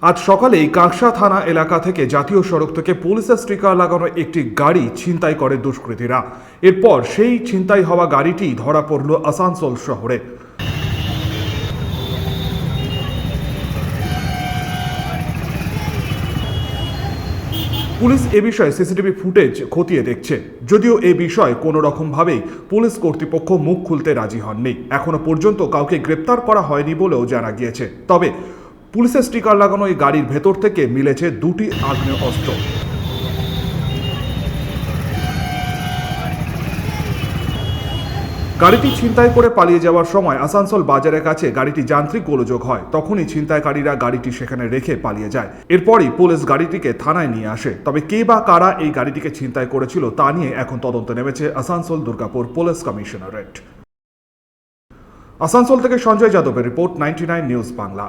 আজ সকালেই কাঁকসা থানা এলাকা থেকে জাতীয় সড়ক থেকে পুলিশের স্টিকার লাগানো একটি গাড়ি ছিনতাই করে দুষ্কৃতীরা। এরপর সেই ছিনতাই হওয়া গাড়িটি ধরা পড়ল আসানসোল শহরে। পুলিশ এ বিষয়ে সিসিটিভি ফুটেজ খতিয়ে দেখছে। যদিও এ বিষয়ে কোনো রকমভাবেই পুলিশ কর্তৃপক্ষ মুখ খুলতে রাজি হননি। এখনো পর্যন্ত কাউকে গ্রেপ্তার করা হয়নি বলেও জানা গিয়েছে। তবে পুলিশের স্টিকার লাগানো এই গাড়ির ভেতর থেকে মিলেছে দুটি আগ্নেয় অস্ত্র। গাড়িটি ছিনতাই করে পালিয়ে যাওয়ার সময় আসানসোল বাজারের কাছে গাড়িটি যান্ত্রিক গোলযোগ হয়। তখনই ছিনতাইকারীরা গাড়িটি সেখানে রেখে পালিয়ে যায়। এরপরই পুলিশ গাড়িটিকে থানায় নিয়ে আসে। তবে কে বা কারা এই গাড়িটিকে ছিনতাই করেছিল তা নিয়ে এখন তদন্তে নেমেছে আসানসোল দুর্গাপুর পুলিশ কমিশনারেট। আসানসোল থেকে সঞ্জয় যাদবের রিপোর্ট, 99 নিউজ বাংলা।